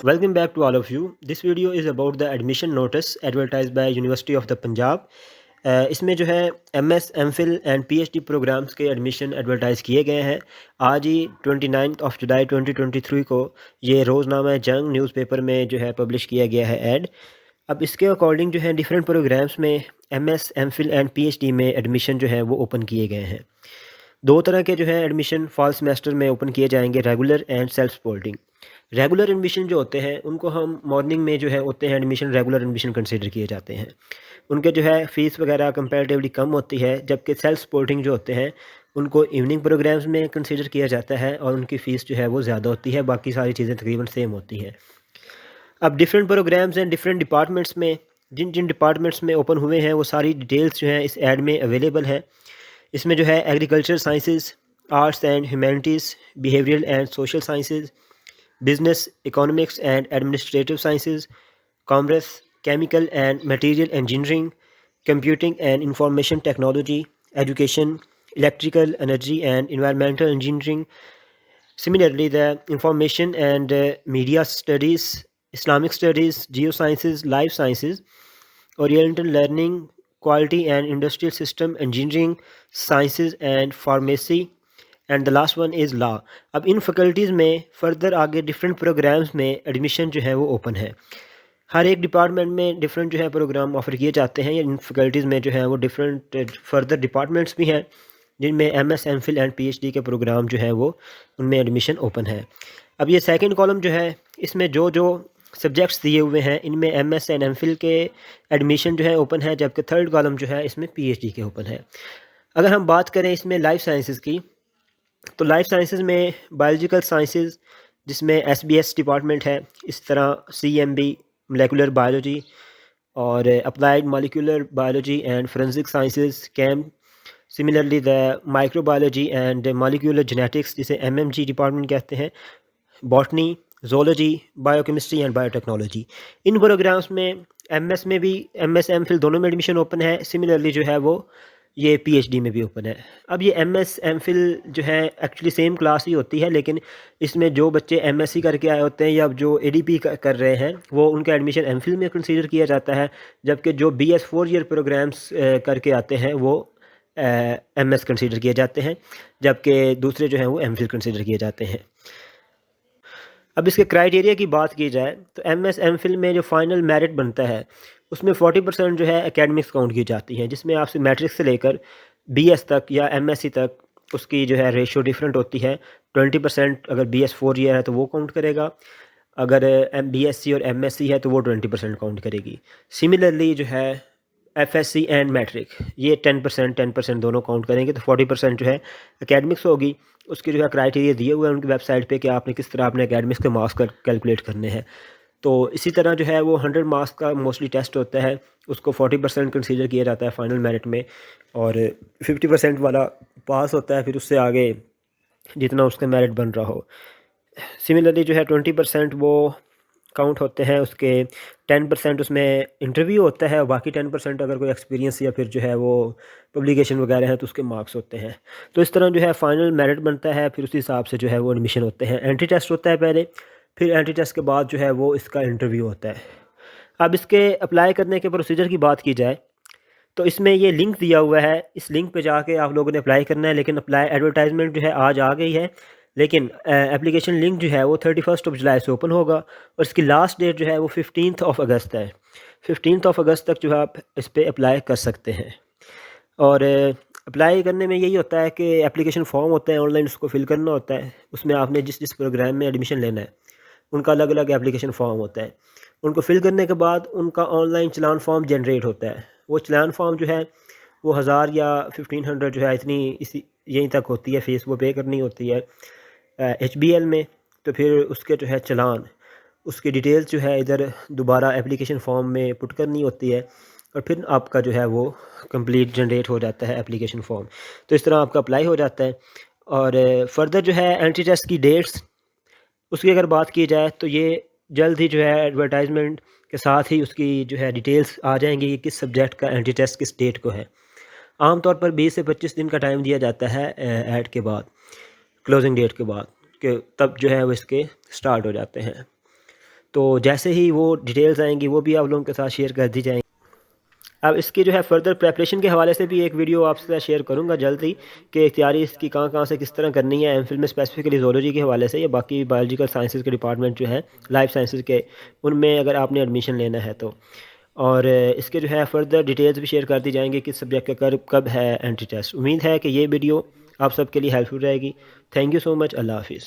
Welcome back to all of you. This video is about the admission notice advertised by University of the Punjab. इसमें जो है MS, MPhil and PhD programmes के admission advertise किए गए हैं। आज ही 29 जुलाई 2023 को ये रोज़नामा जंग न्यूज़पेपर में जो है पब्लिश किया गया है ऐड। अब इसके अकॉर्डिंग जो है डिफरेंट प्रोग्राम्स में MS, MPhil एंड PhD में एडमिशन जो है वो ओपन किए गए हैं। दो तरह के जो है एडमिशन फॉल सेमेस्टर में ओपन किए जाएंगे, regular and self supporting. Regular admission जो होते हैं उनको हम मॉर्निंग में जो है होते हैं एडमिशन, रेगुलर एडमिशन कंसिडर किए जाते हैं। उनके जो है फ़ीस वगैरह कंपैरेटिवली कम होती है, जबकि सेल्फ सपोर्टिंग जो होते हैं उनको इवनिंग प्रोग्राम्स में कंसिडर किया जाता है और उनकी फ़ीस जो है वो ज़्यादा होती है, बाकी सारी चीज़ें तकरीबन सेम होती हैं। अब different programmes and different departments में जिन जिन डिपार्टमेंट्स में ओपन हुए हैं वो सारी डिटेल्स जो हैं इस ऐड में अवेलेबल है। इसमें जो है agriculture sciences, arts and humanities, behavioural and social sciences, business, economics and administrative sciences, commerce, chemical and material engineering, computing and information technology, education, electrical, energy and environmental engineering. Similarly, the information and media studies, Islamic studies, geosciences, life sciences, Oriental learning, quality and industrial system engineering, sciences and pharmacy, and the last one is law. अब इन faculties में further आगे different programmes में admission जो है वो open है। हर एक department में डिफरेंट जो है प्रोग्राम ऑफ़र किए जाते हैं। इन फैकल्टीज़ में जो है वो डिफरेंट फर्दर डिपार्टमेंट्स भी हैं जिनमें MS, MPhil एंड PhD के प्रोग्राम जो है वो उनमें एडमिशन ओपन है। अब ये सेकंड कॉलम जो है इसमें जो जो सब्जेक्ट्स दिए हुए हैं इनमें MS एंड MPhil के एडमिशन जो है ओपन है, जबकि थर्ड कॉलम जो है इसमें PhD के ओपन है। अगर हम बात करें इसमें लाइफ साइंसेज़ की, तो लाइफ साइंसेज में बायोलॉजिकल साइंसेज जिसमें SBS डिपार्टमेंट है, इस तरह CMB मोलेकुलर बायोलॉजी और applied molecular biology and forensic sciences कैम। Similarly the microbiology and molecular genetics जिसे MMG डिपार्टमेंट कहते हैं, botany, zoology, biochemistry and biotechnology. इन प्रोग्राम्स में MS में भी MS, MPhil दोनों में एडमिशन ओपन है। सिमिलरली जो है वो ये PhD में भी ओपन है। अब ये MS, MPhil जो है एक्चुअली सेम क्लास ही होती है, लेकिन इसमें जो बच्चे MSc करके आए होते हैं या जो ADP कर रहे हैं वो उनका एडमिशन MPhil में कंसीडर किया जाता है, जबकि जो BS 4 ईयर प्रोग्राम्स करके आते हैं वो MS कंसीडर किए जाते हैं, जबकि दूसरे जो हैं वो MPhil कंसीडर किए जाते हैं। अब इसके क्राइटेरिया की बात की जाए तो MS, MPhil में जो फाइनल मेरिट बनता है उसमें 40% जो है एकेडमिक्स काउंट की जाती हैं, जिसमें आपसे मैट्रिक से लेकर BS तक या MSc तक उसकी जो है रेशियो डिफरेंट होती है। 20% अगर BS 4 ईयर है तो वो काउंट करेगा, अगर BSc और MSc है तो वो 20% काउंट करेगी। सिमिलरली जो है FSc एंड मैट्रिक ये 10% दोनों काउंट करेंगे, तो 40% जो है एकेडमिक्स होगी। उसके जो है क्राइटेरिया दिए हुए हैं उनकी वेबसाइट पे कि आपने किस तरह अपने एकेडमिक्स के मार्क्स कैलकुलेट करने हैं। तो इसी तरह जो है वो 100 मार्क्स का मोस्टली टेस्ट होता है, उसको 40% कंसीडर किया जाता है फाइनल मेरिट में, और 50% वाला पास होता है, फिर उससे आगे जितना उसका मेरिट बन रहा हो। सिमिलरली जो है 20% वो काउंट होते हैं, उसके 10% उसमें इंटरव्यू होता है और बाकी 10% अगर कोई एक्सपीरियंस या फिर जो है वो पब्लिकेशन वगैरह है तो उसके मार्क्स होते हैं। तो इस तरह जो है फाइनल मेरिट बनता है, फिर उसी हिसाब से जो है वो एडमिशन होते हैं। एंट्री टेस्ट होता है पहले, फिर एंट्री टेस्ट के बाद जो है वो इसका इंटरव्यू होता है। अब इसके अप्लाई करने के प्रोसीजर की बात की जाए तो इसमें ये लिंक दिया हुआ है, इस लिंक पे जाके आप लोगों ने अप्लाई करना है। लेकिन अप्लाई एडवर्टाइजमेंट जो है आज आ गई है, लेकिन एप्लीकेशन लिंक जो है वो 31 जुलाई से ओपन होगा और इसकी लास्ट डेट जो है वो 15 अगस्त है। 15 अगस्त तक जो है आप इस पर अप्लाई कर सकते हैं। और अप्लाई करने में यही होता है कि एप्लीकेशन फॉर्म होता है ऑनलाइन, उसको फिल करना होता है। उसमें आपने जिस जिस प्रोग्राम में एडमिशन लेना है उनका अलग अलग एप्लीकेशन फॉर्म होता है। उनको फिल करने के बाद उनका ऑनलाइन चलान फॉर्म जनरेट होता है। वो चलान फॉर्म जो है वो 1000 या 1500 जो है इतनी इसी यहीं तक होती है, फ़ीस वो पे करनी होती है HBL में। तो फिर उसके जो है चलान, उसकी डिटेल्स जो है इधर दोबारा एप्लीकेशन फॉर्म में पुट करनी होती है और फिर आपका जो है वो कंप्लीट जनरेट हो जाता है एप्लीकेशन फॉर्म। तो इस तरह आपका अप्लाई हो जाता है। और फर्दर जो है एंट्री टेस्ट की डेट्स, उसकी अगर बात की जाए तो ये जल्द ही जो है एडवर्टाइजमेंट के साथ ही उसकी जो है डिटेल्स आ जाएंगी कि किस सब्जेक्ट का एंट्री टेस्ट किस डेट को है। आमतौर पर 20 से 25 दिन का टाइम दिया जाता है ऐड के बाद, क्लोजिंग डेट के बाद, कि तब जो है वो इसके स्टार्ट हो जाते हैं। तो जैसे ही वो डिटेल्स आएंगी वो भी आप लोगों के साथ शेयर कर दी जाएंगी। अब इसकी जो है फ़र्दर प्रेपरेशन के हवाले से भी एक वीडियो आपसे शेयर करूँगा जल्द ही, कि तैयारी इसकी कहाँ कहाँ से किस तरह करनी है एमफिल में, स्पेसिफिकली ज़ूलॉजी के हवाले से या बाकी बायोलॉजिकल साइंसेज के डिपार्टमेंट जो है लाइफ साइंसेज के, उनमें अगर आपने एडमिशन लेना है तो। और इसके जो है फ़र्दर डिटेल्स भी शेयर कर दी जाएंगी किस सब्जेक्ट का कब है एंट्री टेस्ट। उम्मीद है कि ये वीडियो आप सबके लिए हेल्पफुल रहेगी। Thank you so much. अल्लाह हाफिज़।